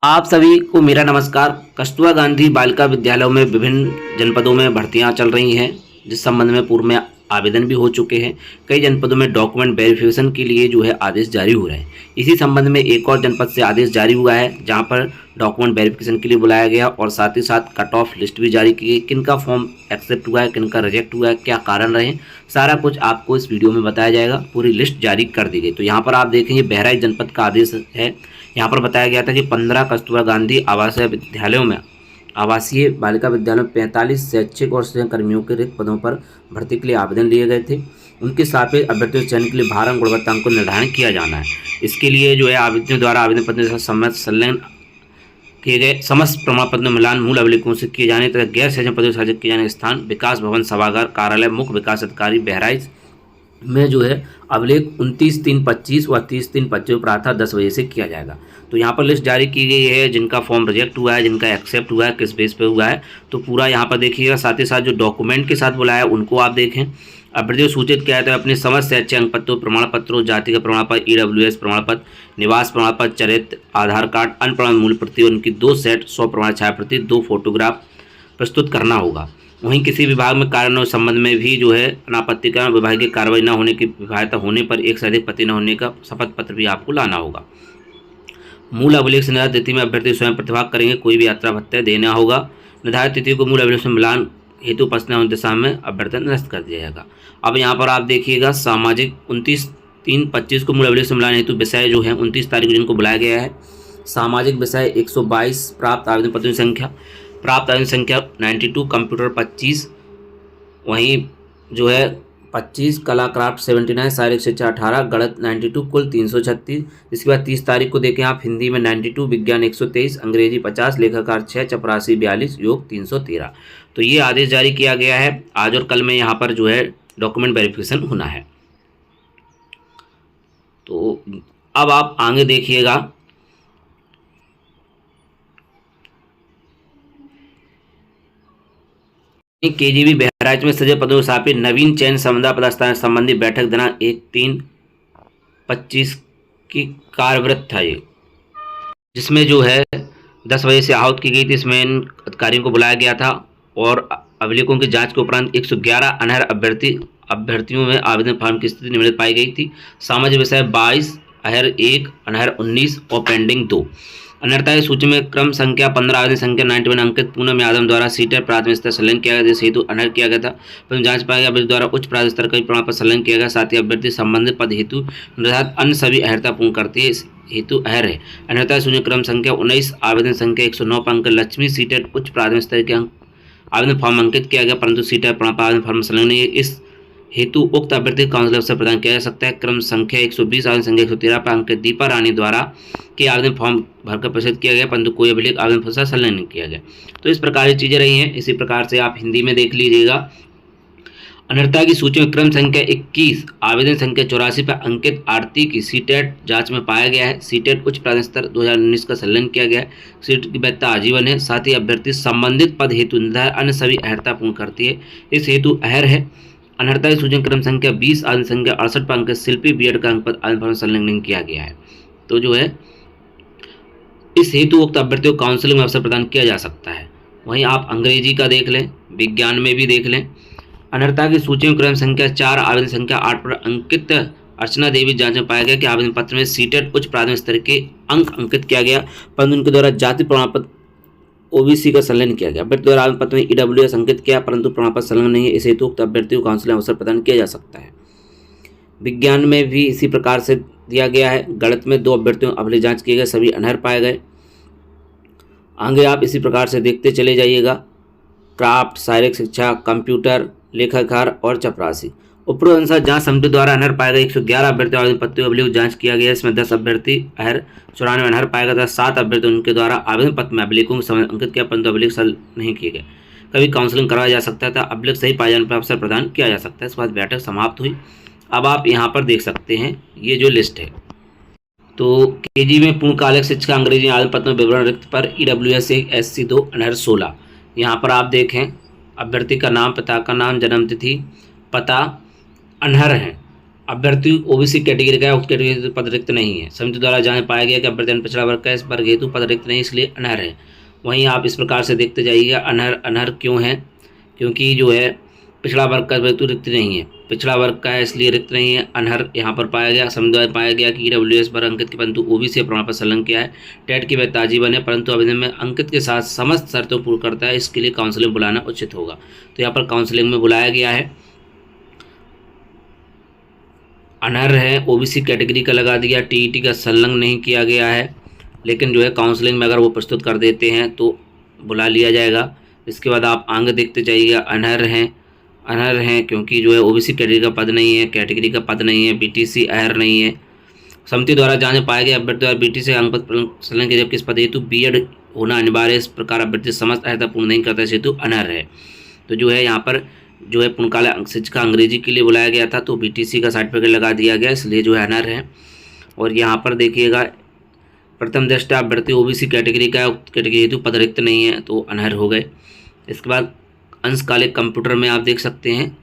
आप सभी को मेरा नमस्कार। कस्तूरबा गांधी बालिका विद्यालयों में विभिन्न जनपदों में भर्तियां चल रही हैं, जिस संबंध में पूर्व में आवेदन भी हो चुके हैं। कई जनपदों में डॉक्यूमेंट वेरिफिकेशन के लिए आदेश जारी हो रहे हैं। इसी संबंध में एक और जनपद से आदेश जारी हुआ है, जहां पर डॉक्यूमेंट वेरिफिकेशन के लिए बुलाया गया और साथ ही साथ कट ऑफ लिस्ट भी जारी की गई। किन का फॉर्म एक्सेप्ट हुआ है, किन का रिजेक्ट हुआ है, क्या कारण रहे, सारा कुछ आपको इस वीडियो में बताया जाएगा। पूरी लिस्ट जारी कर दी गई। तो यहाँ पर आप देखें, ये बहराइच जनपद का आदेश है। यहाँ पर बताया गया था कि 15 कस्तूरबा गांधी आवासीय बालिका विद्यालयों में 45 शैक्षिक और सहायक कर्मियों के रिक्त पदों पर भर्ती के लिए आवेदन लिए गए थे। उनके सापेक्ष अभ्यर्थियों चयन के लिए भार गुणवत्ता को निर्धारण किया जाना है। इसके लिए आवेदकों द्वारा आवेदन पत्र के साथ संलग्न किए गए समस्त प्रमाण पत्र मिलान मूल अभिलेखों से किए जाने तथा गैर शैक्षणिक पदों से किए जाने स्थान विकास भवन सभागार कार्यालय मुख्य विकास अधिकारी बहराइच में अभिलेख 29/3/25 व 30/3/25 प्रातः 10 बजे से किया जाएगा। तो यहाँ पर लिस्ट जारी की गई है, जिनका फॉर्म रिजेक्ट हुआ है, जिनका एक्सेप्ट हुआ है, किस बेस पे हुआ है, तो पूरा यहाँ पर देखिएगा। साथ ही साथ जो डॉक्यूमेंट के साथ बुलाया उनको आप देखें। अभ्यर्थियों सूचित किया जाता है अपने समस्त शैक्षिक अंक पत्रों, प्रमाण पत्रों, जाति का प्रमाण पत्र, EWS प्रमाण पत्र, निवास प्रमाण पत्र, चरित्र आधार कार्ड, अन्य प्रमाण मूल प्रति, उनकी 2 सेट 100 प्रमाण छाया प्रति, 2 फोटोग्राफ प्रस्तुत करना होगा। वहीं किसी विभाग में कारण संबंध में भी अनापत्तिकरण विभागीय कार्रवाई न होने की विभागता होने पर एक से अधिक पति न होने का शपथ पत्र भी आपको लाना होगा। मूल अभिलेख से निर्धारित तिथि में अभ्यर्थी स्वयं प्रतिभाग करेंगे। कोई भी यात्रा भत्ता देना होगा। निर्धारित तिथि को मूल अभिलेख में मिलान हेतु उपस्थित होने दिशा में अभ्यर्थन निरस्त कर दिया जाएगा। अब यहाँ पर आप देखिएगा, सामाजिक 29/3/25 को मूल अभिलेख से मिलान हेतु विषय 29 तारीख को जिनको बुलाया गया है। सामाजिक विषय 122, प्राप्त आवेदन पत्रों की संख्या 92, कंप्यूटर 25, वहीं 25, कला क्राफ्ट 79, शारीरिक शिक्षा 18, गणित 92, कुल 336। इसके बाद 30 तारीख को देखें आप, हिंदी में 92, विज्ञान 123, अंग्रेजी 50, लेखाकार 6, चपरासी 42, योग 313। तो ये आदेश जारी किया गया है। आज और कल में यहाँ पर डॉक्यूमेंट वेरिफिकेशन होना है। तो अब आप आगे देखिएगा, KGB बहराइच में सजे पदों के सापेक्ष नवीन चयन संविदा पदस्थान संबंधी बैठक दिनांक 1/3/25 की कार्यवृत्त था ये, जिसमें 10 बजे से आहूत की गई थी। इसमें इन अधिकारियों को बुलाया गया था और अभिलेखों की जांच के उपरांत 111 अनर्ह अभ्यर्थियों में आवेदन फॉर्म की स्थिति निम्नलिखित पाई गई थी। सामाजिक विषय 22, अनर्ह 1, अनर्ह 19 और पेंडिंग 2। अनर्हता की सूची में क्रम संख्या 15 आवेदन संख्या 91 अंकित पूनम यादव द्वारा सीटेट प्राथमिक स्तर संलग्न किया गया, जिस हेतु अनर्ह किया गया था, परंतु जांच पाया गया अभ्यर्थी द्वारा उच्च प्राथमिक स्तर का प्रमाण पत्र संलग्न किया गया। साथ ही अभ्यर्थी संबंधित पद हेतु निर्धारित अन्य सभी अहर्ता पूर्ण करते हैं, इस हेतु अहर है। अनर्हता की सूची में क्रम संख्या 19 आवेदन संख्या 109 पर अंकित लक्ष्मी सीटेट उच्च प्राथमिक स्तर के आवेदन फॉर्म अंकित किया गया, परंतु सीटेट प्रमाण पत्र आवेदन फॉर्म संलग्न नहीं है। इस हेतु उक्त अभ्यर्थी काउंसिल अवसर प्रदान किया जा सकता है। क्रम संख्या 120 आवेदन संख्या 113 पर अंकित दीपा रानी द्वारा के आवेदन फॉर्म भरकर प्रस्तुत किया गया, परंतु कोई अभिलेख आवेदन फॉर्म से संलग्न नहीं किया गया। तो इस प्रकार की चीजें रही हैं। इसी प्रकार से आप हिंदी में देख लीजिएगा। अनर्हता की सूची में क्रम संख्या 21 आवेदन संख्या 84 पर अंकित आरती की सीटेट जांच में पाया गया है। सीटेट उच्च प्राथमिक स्तर 2019 का संलग्न किया गया है। सीटेट की वैधता आजीवन है। साथ ही अभ्यर्थी संबंधित पद हेतु निर्धारित अन्य सभी अहर्ता पूर्ण करती है, इस हेतु अहर है। अनर्हता की सूची क्रम संख्या 20 आवेदन संख्या 68 पर अंकित शिल्पी बीएड का अंक पद आवेदन फॉर्म संलग्न नहीं किया गया है। तो इस हेतु उक्त अभ्यर्थियों को काउंसलिंग में अवसर प्रदान किया जा सकता है। वहीं आप अंग्रेजी का देख लें, विज्ञान में भी देख लें। अनर्हता की सूची में क्रम संख्या 4 आवेदन संख्या 8 पर अंकित अर्चना देवी जांच में पाया गया कि आवेदन पत्र में सीटेट उच्च प्राथमिक स्तर के अंक अंकित किया गया, परंतु उनके द्वारा जाति प्रमाण पत्र OBC का संलग्न किया गया। अभ्यर्थी द्वारा आवेदन पत्र में EWS अंकित किया, परंतु प्रमाण पत्र संलग्न नहीं है, इस हेतु उक्त अभ्यर्थी को काउंसलिंग अवसर प्रदान किया जा सकता है। विज्ञान में भी इसी प्रकार से दिया गया है। गणित में 2 अभ्यर्थियों अभिलेख जांच किए गए, सभी अनर्ह पाए गए। आगे आप इसी प्रकार से देखते चले जाइएगा। क्राफ्ट, शारीरिक शिक्षा, कंप्यूटर, लेखाकार और चपरासी। उपरोक्त अनुसार जांच समिति द्वारा अनर्ह पाए गए 111 अभ्यर्थी आवेदन पत्रों अभिलेख जांच किया गया। इसमें 10 अभ्यर्थी अनर्ह 94 अनर्ह पाया गया था। 7 अभ्यर्थी उनके द्वारा आवेदन पत्र में अभिलेखों के समय अंकित किया, परंतु अभिलेख सल नहीं किए गए। कभी काउंसलिंग कराया जा सकता था, अभिलेख सही पाए जाने पर अवसर प्रदान किया जा सकता है। इसके बाद बैठक समाप्त हुई। अब आप यहाँ पर देख सकते हैं ये लिस्ट है। तो KG में पूर्णकालिक शिक्षा अंग्रेजी आवेदन पत्र में विवरण रिक्त पर EWS 1 SC 2 अनर्ह 16। यहाँ पर आप देखें, अभ्यर्थी का नाम, पिता का नाम, जन्म तिथि, पता अनर्ह है। अभ्यर्थी ओबीसी कैटेगरी का है, उक्त कैटेगरी हेतु पद रिक्त नहीं है। समिति द्वारा जांच पाया गया कि अभ्यर्थी पिछड़ा वर्ग का इस वर्ग हेतु पद रिक्त नहीं, इसलिए अनर्ह है। वहीं आप इस प्रकार से देखते जाइएगा अनर्ह क्यों है, क्योंकि जो है पिछड़ा वर्ग का हेतु रिक्त नहीं है, पिछड़ा वर्ग का है इसलिए रिक्त नहीं है, अनर्ह यहाँ पर पाया गया। समिति द्वारा पाया गया कि ईडब्ल्यूएस पर अंकित के परंतु ओबीसी प्रमाण पत्र संलग्न किया है, टेट की वैधता आजीवन है परंतु आवेदन में अंकित के साथ समस्त शर्तों पूर्ण करता है, इसके लिए काउंसलिंग बुलाना उचित होगा। तो यहाँ पर काउंसलिंग में बुलाया गया है। अनर्ह है, ओबीसी कैटेगरी का लगा दिया, टीईटी का संलग्न नहीं किया गया है, लेकिन जो है काउंसलिंग में अगर वो प्रस्तुत कर देते हैं तो बुला लिया जाएगा। इसके बाद आप आगे देखते जाइएगा अनर्ह हैं क्योंकि जो है ओबीसी कैटेगरी का पद नहीं है, कैटेगरी का पद नहीं है, बीटीसी अनर्ह नहीं है। समिति द्वारा जांच पाया गया अभ्यर्थी द्वारा बीटीसी अंक पत्र संलग्न किया जबकि इस पद हेतु बीएड होना अनिवार्य, इस प्रकार अभ्यर्थी समस्त अर्हता पूर्ण नहीं करता, इस हेतु अनर्ह है। तो जो है यहाँ पर जो है पूर्णकालिक शिक्षक अंग्रेजी के लिए बुलाया गया था तो बीटीसी का सर्टिफिकेट लगा दिया गया, इसलिए जो है अनर्ह है। और यहाँ पर देखिएगा प्रथम दृष्टया अभ्यर्थी ओबीसी कैटेगरी का कैटेगरी हेतु पद रिक्त नहीं है तो अनर्ह हो गए। इसके बाद अंशकालिक कंप्यूटर में आप देख सकते हैं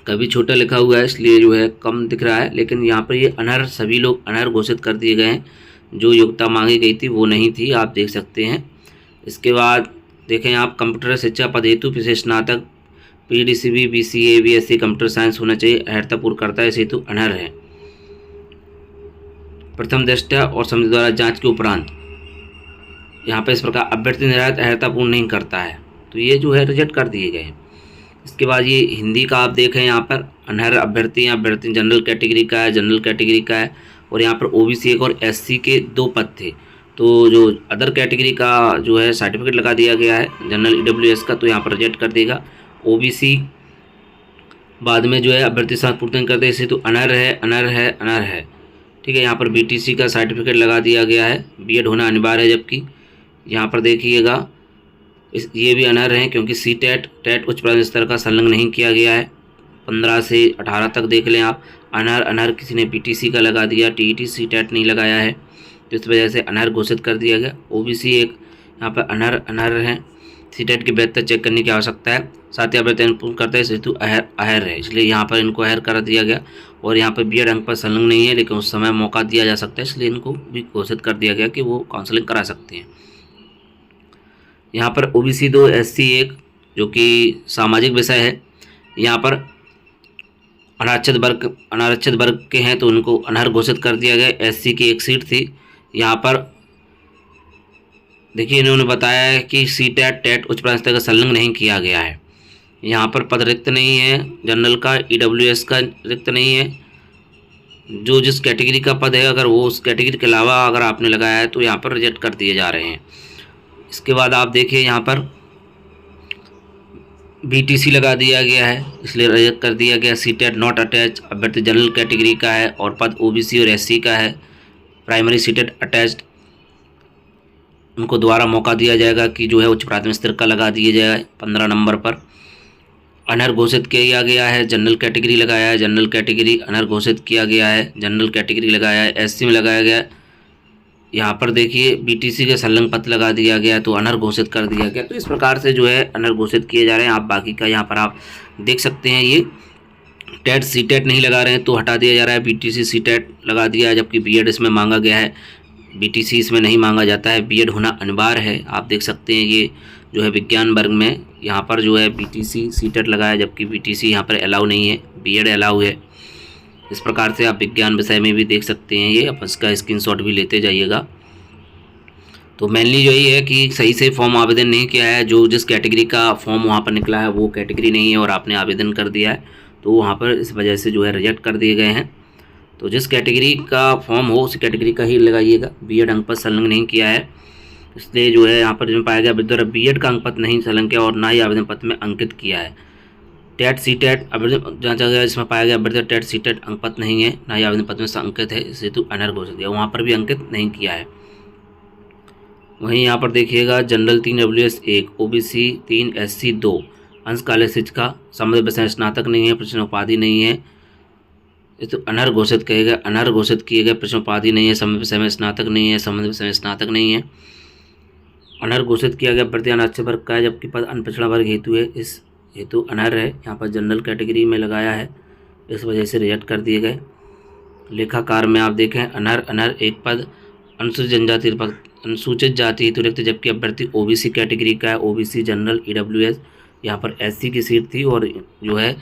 कभी छोटा लिखा हुआ है इसलिए जो है कम दिख रहा है, लेकिन यहाँ पर ये अनर्ह सभी लोग अनर्ह घोषित कर दिए गए हैं, जो योग्यता मांगी गई थी वो नहीं थी, आप देख सकते हैं। इसके बाद देखें आप कंप्यूटर शिक्षा पद हेतु विशेष स्नातक पीडीसीबी बीसीए बीएससी कंप्यूटर साइंस होना चाहिए, अर्हता पूर्ण करता है, इस हेतु अनर्ह है। प्रथम दृष्टया और समिति द्वारा जांच के उपरांत यहाँ पर इस प्रकार अभ्यर्थी निर्धारित अर्हता पूर्ण नहीं करता है तो ये जो है रिजेक्ट कर दिए गए हैं। इसके बाद ये हिंदी का आप देखें यहाँ पर अनर्ह अभ्यर्थी जनरल कैटेगरी का है और यहाँ पर ओबीसी एक और एससी के 2 पद थे, तो जो अदर कैटेगरी का जो है सर्टिफिकेट लगा दिया गया है जनरल ईडब्ल्यूएस का, तो यहाँ पर रिजेक्ट कर देगा। ओबीसी बाद में जो है अभ्यर्थी साथ पूर्ति नहीं करते, इसे तो अनर्ह है। ठीक है, यहाँ पर बीटीसी का सर्टिफिकेट लगा दिया गया है, बीएड होना अनिवार्य है, जबकि यहाँ पर देखिएगा ये भी अनर्ह है क्योंकि सी टेट उच्च प्राथमिक स्तर का संलग्न नहीं किया गया है। 15 से 18 तक देख लें आप, अनर्ह किसी ने बीटीसी का लगा दिया, टीईटी सी टेट नहीं लगाया है, तो इस वजह से अनर्ह घोषित कर दिया गया। ओबीसी एक यहाँ पर अनर्ह है, सी टेट की वैधता चेक करने की आवश्यकता है, साथ ही अभ्यर्थी पूर्ण करता है, इस हेतु अहर है, इसलिए यहाँ पर इनको अहर कर दिया गया। और यहाँ पर बीएड अंक पर संलग्न नहीं है लेकिन उस समय मौका दिया जा सकता है, इसलिए इनको भी घोषित कर दिया गया कि वो काउंसलिंग करा सकते हैं। यहाँ पर ओबीसी 2 एससी 1 जो कि सामाजिक विषय है, यहाँ पर अनारक्षित वर्ग के हैं तो उनको अनर्ह घोषित कर दिया गया। एससी की एक सीट थी, यहाँ पर देखिए इन्होंने बताया है कि सी टेट उच्च प्राथमिक स्तर का संलग्न नहीं किया गया है। यहाँ पर पद रिक्त नहीं है, जनरल का ईडब्ल्यूएस का रिक्त नहीं है, जो जिस कैटेगरी का पद है अगर वो उस कैटेगरी के अलावा अगर आपने लगाया है तो यहाँ पर रिजेक्ट कर दिए जा रहे हैं। इसके बाद आप देखिए यहाँ पर बीटीसी लगा दिया गया है, इसलिए रिजेक्ट कर दिया गया। सी टेट नॉट अटैच, अभ्यर्थी जनरल कैटेगरी का है और पद ओबीसी और एससी का है, प्राइमरी सी टेट अटैच्ड, उनको दोबारा मौका दिया जाएगा कि जो है उच्च प्राथमिक स्तर का लगा दिया जाए 15 नंबर पर। अनर्ह घोषित किया गया है, जनरल कैटेगरी लगाया है, जनरल कैटेगरी अनर्ह घोषित किया गया है, जनरल कैटेगरी लगाया है, एससी में लगाया गया। यहाँ पर देखिए बीटीसी के संलग्न पत्र लगा दिया गया तो अनर्ह घोषित कर दिया गया। तो इस प्रकार से जो है अनर्ह घोषित किए जा रहे हैं। आप बाकी का यहाँ पर आप देख सकते हैं, ये टेट सी टेट नहीं लगा रहे हैं तो हटा दिया जा रहा है, बीटीसी सी टेट लगा दिया है, जबकि बीएड इसमें मांगा गया है, बीटीसी इसमें नहीं मांगा जाता है, बीएड होना अनिवार्य है। आप देख सकते हैं ये जो है विज्ञान वर्ग में यहाँ पर जो है बीटीसी सी टेट लगाया, जबकि बीटीसी यहाँ पर अलाउ नहीं है, बीएड अलाउ है। इस प्रकार से आप विज्ञान विषय में भी देख सकते हैं, ये आप इसका स्क्रीनशॉट भी लेते जाइएगा। तो मेनली यही है कि सही से फॉर्म आवेदन नहीं किया है, जो जिस कैटेगरी का फॉर्म वहाँ पर निकला है वो कैटेगरी नहीं है और आपने आवेदन कर दिया है तो वहाँ पर इस वजह से जो है रिजेक्ट कर दिए गए हैं। तो जिस कैटेगरी का फॉर्म हो उस कैटेगरी का ही लगाइएगा। बीएड अंक पत्र संलग्न नहीं किया है, इसलिए जो है यहाँ पर जो पाया गया विद्यार्थी बीएड का अंक पत्र नहीं संलग्न किया और ना ही आवेदन पत्र में अंकित किया है। टेट सी टेट आवेदन जांचा गया, जिसमें पाया गया अभ्यर्थी टेट सी टेट अंक पत्र नहीं है, ना ही आवेदन पत्र में अंकित है, इस हेतु अनर्ह घोषित किया, वहाँ पर भी अंकित नहीं किया है। वहीं यहाँ पर देखिएगा जनरल 3 डब्ल्यूएस 1 ओबीसी 3 एससी 2 अंशकालिक शिक्षा संबंधित विषय स्नातक नहीं है, प्रश्न उपाधि नहीं है, इस तो अनर्ह घोषित किए गए। अनर्ह घोषित किए गए, प्रश्न उपाधि नहीं है, संबंधित विषय में स्नातक नहीं है, संबंधित विषय में स्नातक नहीं है। अनर्ह घोषित किया गया अभ्यर्थी अनारक्षित वर्ग का है, जबकि पद अनपिछड़ा वर्ग हेतु है, इस हेतु अनर्ह है। यहाँ पर जनरल कैटेगरी में लगाया है, इस वजह से रिजेक्ट कर दिए गए। लेखाकार में आप देखें अनर एक पद, अनुसूचित जाति हेतु रिक्त, जबकि अभ्यर्थी ओबीसी कैटेगरी का है, ओबीसी जनरल ईडब्ल्यूएस, यहाँ पर एससी की सीट थी और जो है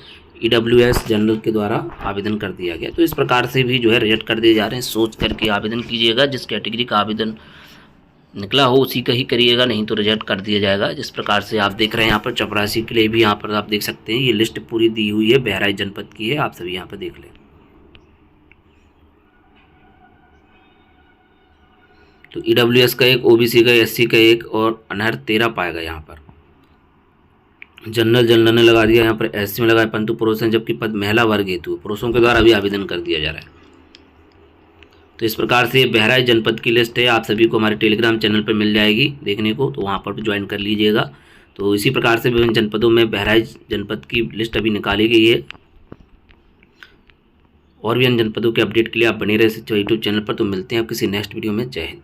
ईडब्ल्यूएस जनरल के द्वारा आवेदन कर दिया गया। तो इस प्रकार से भी जो है रिजेक्ट कर दिए जा रहे हैं। सोच करके आवेदन कीजिएगा, जिस कैटेगरी का आवेदन निकला हो उसी का ही करिएगा, नहीं तो रिजेक्ट कर दिया जाएगा। जिस प्रकार से आप देख रहे हैं यहाँ पर चपरासी के लिए भी यहाँ पर आप देख सकते हैं, ये लिस्ट पूरी दी हुई है, बहराइच जनपद की है, आप सभी यहाँ पर देख लें। तो ईडब्ल्यूएस का एक, ओबीसी का, एससी का एक और अनहर 13 पाएगा यहाँ पर। जनरल ने लगा दिया, यहाँ पर एससी में लगाया, परंतु पुरुष हैं, जबकि पद महिला वर्ग हेतु पुरुषों के द्वारा भी आवेदन कर दिया जा रहा है। तो इस प्रकार से बहराइच जनपद की लिस्ट है, आप सभी को हमारे टेलीग्राम चैनल पर मिल जाएगी देखने को, तो वहाँ पर भी ज्वाइन कर लीजिएगा। तो इसी प्रकार से विभिन्न जनपदों में बहराइच जनपद की लिस्ट अभी निकाली गई है। और भी अन्य जनपदों के अपडेट के लिए आप बने रहे शिक्षा यूट्यूब चैनल पर। तो मिलते हैं आप किसी नेक्स्ट वीडियो में। जय हिंद।